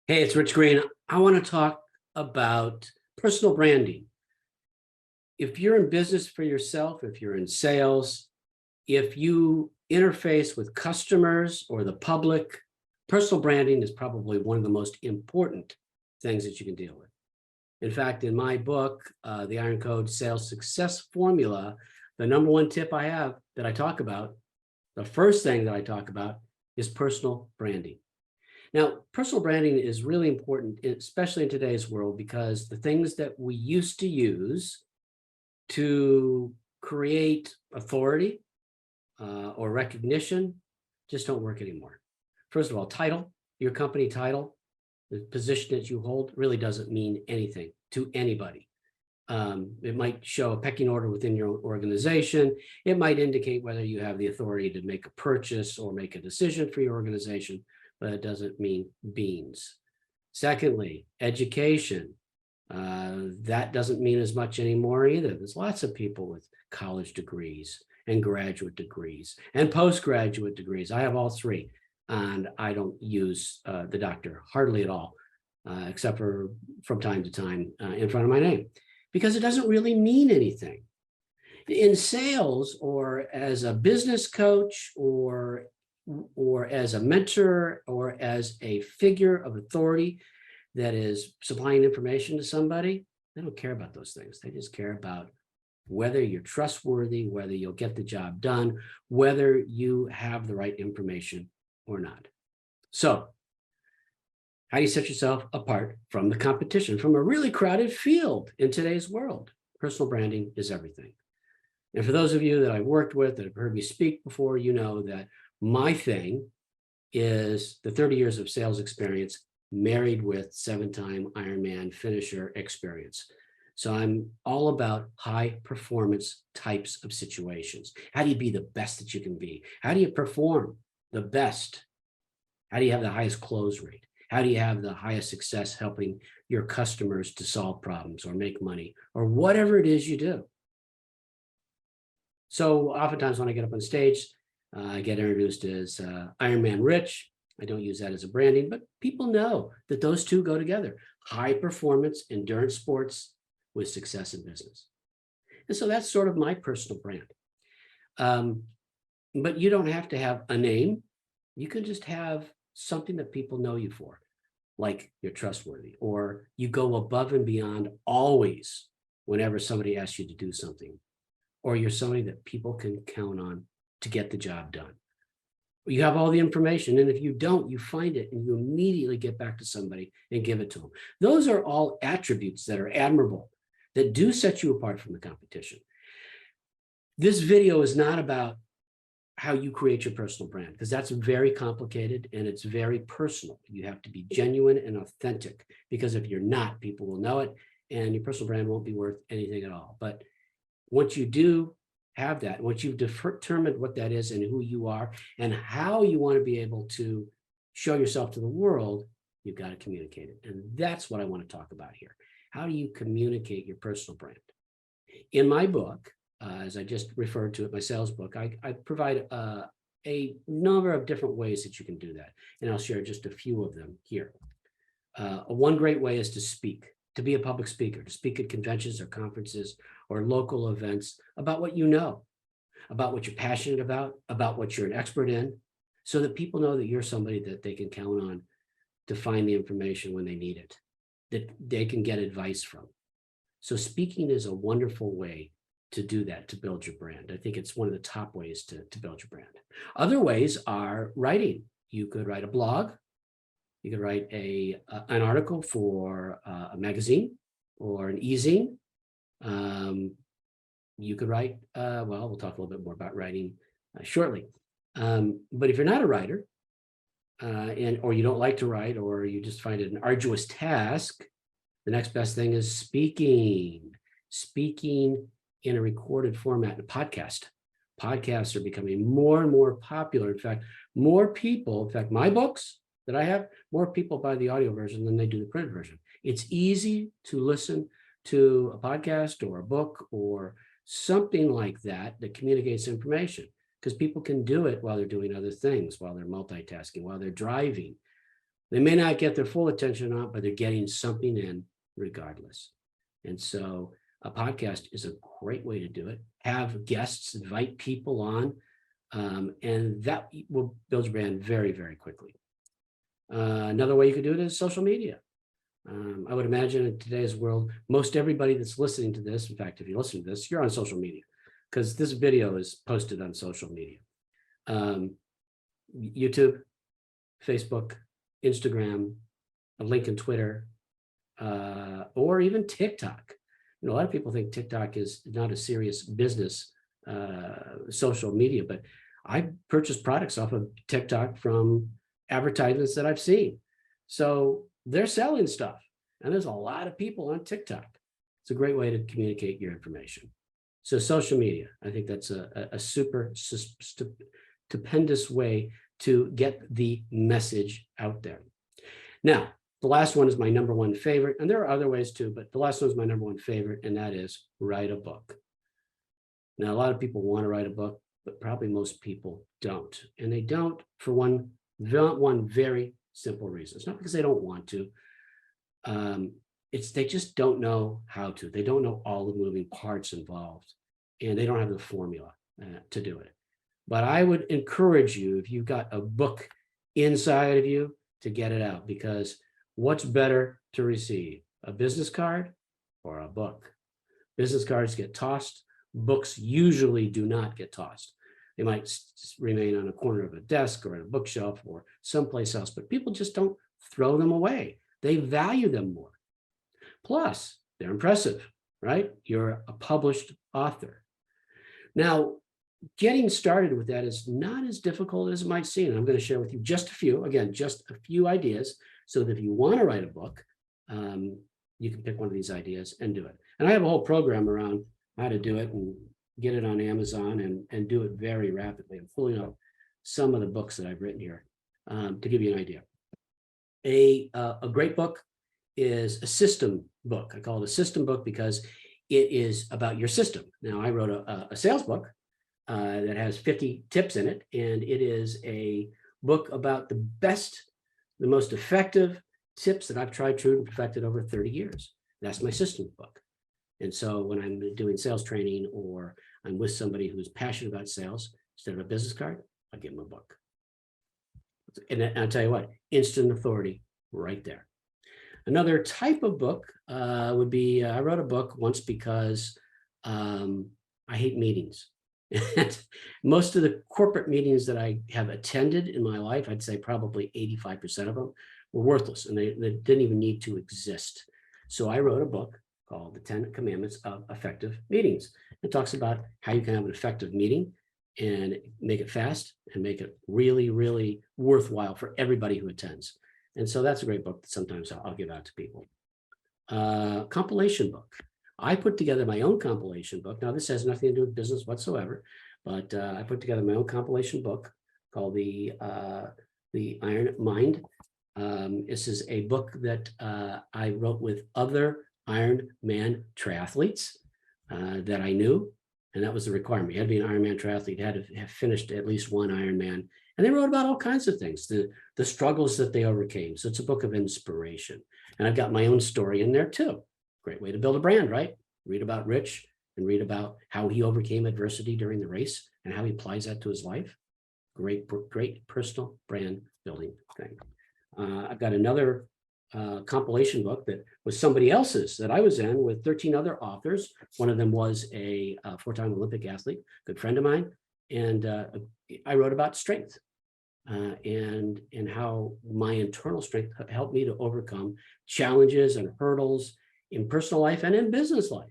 Hey, it's Rich Greene. I want to talk about personal branding. If you're in business for yourself, if you're in sales, if you interface with customers or the public, personal branding is probably one of the most important things that you can deal with. In fact, in my book, The Iron Code Sales Success Formula, the number one tip I have that I talk about, the first thing that I talk about is personal branding. Now, personal branding is really important, especially in today's world, because the things that we used to use to create authority or recognition just don't work anymore. First of all, title, your company title, the position that you hold really doesn't mean anything to anybody. It might show a pecking order within your organization. It might indicate whether you have the authority to make a purchase or make a decision for your organization, but it doesn't mean beans. Secondly, education. That doesn't mean as much anymore either. There's lots of people with college degrees and graduate degrees and postgraduate degrees. I have all three, and I don't use the doctor hardly at all, except for from time to time in front of my name, because it doesn't really mean anything. In sales or as a business coach or as a mentor or as a figure of authority that is supplying information to somebody, they don't care about those things. They just care about whether you're trustworthy, whether you'll get the job done, whether you have the right information or not. So how do you set yourself apart from the competition, from a really crowded field in today's world? Personal branding is everything. And for those of you that I've worked with that have heard me speak before, you know that my thing is the 30 years of sales experience married with 7-time Ironman finisher experience. So I'm all about high performance types of situations. How do you be the best that you can be? How do you perform the best? How do you have the highest close rate? How do you have the highest success helping your customers to solve problems or make money or whatever it is you do? So oftentimes when I get up on stage, I get introduced as Ironman Rich. I don't use that as a branding, but people know that those two go together. High performance endurance sports with success in business. And so that's sort of my personal brand. But you don't have to have a name. You can just have something that people know you for, like you're trustworthy, or you go above and beyond always whenever somebody asks you to do something, or you're somebody that people can count on to get the job done. You have all the information, and if you don't, you find it and you immediately get back to somebody and give it to them. Those are all attributes that are admirable, that do set you apart from the competition. This video is not about how you create your personal brand, because that's very complicated and it's very personal. You have to be genuine and authentic, because if you're not, people will know it and your personal brand won't be worth anything at all. But once you do have that, once you've determined what that is and who you are and how you want to be able to show yourself to the world, you've got to communicate it. And that's what I want to talk about here. How do you communicate your personal brand? In my book, as I just referred to it, my sales book, I provide a number of different ways that you can do that. And I'll share just a few of them here. One great way is to speak, to be a public speaker, to speak at conventions or conferences or local events about what you know, about what you're passionate about what you're an expert in, so that people know that you're somebody that they can count on to find the information when they need it, that they can get advice from. So speaking is a wonderful way to do that, to build your brand. I think it's one of the top ways to build your brand. Other ways are writing. You could write a blog. You could write an article for a magazine or an e-zine. You could write, well, we'll talk a little bit more about writing shortly. But if you're not a writer, or you don't like to write, or you just find it an arduous task, the next best thing is speaking. Speaking in a recorded format, a podcast. Podcasts are becoming more and more popular. In fact, my books that I have, more people buy the audio version than they do the print version. It's easy to listen to a podcast or a book or something like that that communicates information, because people can do it while they're doing other things, while they're multitasking, while they're driving, They may not get their full attention on, but they're getting something in regardless. And so a podcast is a great way to do it. Have guests, invite people on, and that will build your brand very, very quickly. Another way you could do it is social media. I would imagine in today's world, most everybody that's listening to this, in fact, if you listen to this, you're on social media because this video is posted on social media. YouTube, Facebook, Instagram, a link in Twitter, or even TikTok. You know, a lot of people think TikTok is not a serious business social media, but I purchase products off of TikTok from advertisements that I've seen. So they're selling stuff, and there's a lot of people on TikTok. It's a great way to communicate your information. So social media, I think that's a super stupendous way to get the message out there. Now, the last one is my number one favorite, and there are other ways too, but the last one is my number one favorite, and that is write a book. Now, a lot of people want to write a book, but probably most people don't. And they don't for one very simple reason. It's not because they don't want to. It's they just don't know how to. They don't know all the moving parts involved, and they don't have the formula to do it. But I would encourage you, if you've got a book inside of you, to get it out, because what's better to receive, a business card or a book? Business cards get tossed. Books usually do not get tossed. They might remain on a corner of a desk or on a bookshelf or someplace else, but people just don't throw them away. They value them more. Plus, they're impressive, right? You're a published author. Now, getting started with that is not as difficult as it might seem. I'm going to share with you just a few, again, just a few ideas, so that if you want to write a book, you can pick one of these ideas and do it. And I have a whole program around how to do it and get it on Amazon and do it very rapidly. I'm pulling up some of the books that I've written here to give you an idea. A great book is a system book. I call it a system book because it is about your system. Now, I wrote a sales book that has 50 tips in it, and it is a book about the best, the most effective tips that I've tried, true, and perfected over 30 years. That's my systems book. And so when I'm doing sales training or I'm with somebody who's passionate about sales, instead of a business card, I give them a book. And I'll tell you what, instant authority right there. Another type of book would be, I wrote a book once because I hate meetings. And most of the corporate meetings that I have attended in my life, I'd say probably 85% of them were worthless, and they didn't even need to exist. So I wrote a book called The 10 Commandments of Effective Meetings. It talks about how you can have an effective meeting and make it fast and make it really, really worthwhile for everybody who attends. And so that's a great book that sometimes I'll give out to people. Compilation book. I put together my own compilation book. Now, this has nothing to do with business whatsoever, but I put together my own compilation book called the Iron Mind. This is a book that I wrote with other Ironman triathletes that I knew, and that was the requirement. You had to be an Ironman triathlete, you had to have finished at least one Ironman, and they wrote about all kinds of things, the struggles that they overcame. So it's a book of inspiration, and I've got my own story in there too. Great way to build a brand, right? Read about Rich and read about how he overcame adversity during the race and how he applies that to his life. Great personal brand building thing. I've got another compilation book that was somebody else's that I was in with 13 other authors. One of them was a four-time Olympic athlete, good friend of mine. And I wrote about strength and how my internal strength helped me to overcome challenges and hurdles in personal life and in business life.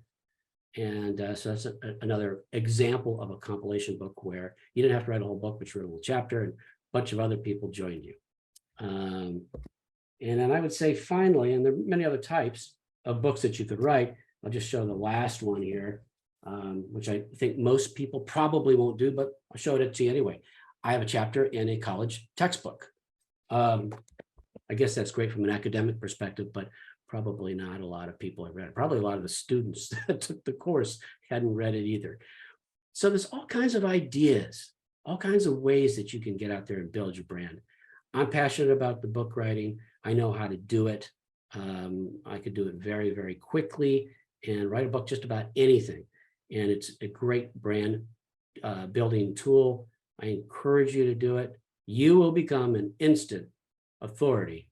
And so that's another example of a compilation book where you didn't have to write a whole book, but you wrote a little chapter and a bunch of other people joined you. And then I would say finally, and there are many other types of books that you could write. I'll just show the last one here, which I think most people probably won't do, but I'll show it to you anyway. I have a chapter in a college textbook. I guess that's great from an academic perspective, but probably not a lot of people have read it. Probably a lot of the students that took the course hadn't read it either. So there's all kinds of ideas, all kinds of ways that you can get out there and build your brand. I'm passionate about the book writing. I know how to do it. I could do it very, very quickly and write a book just about anything. And it's a great brand building tool. I encourage you to do it. You will become an instant authority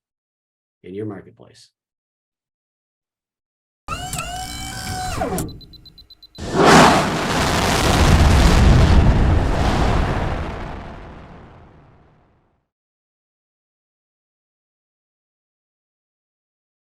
in your marketplace.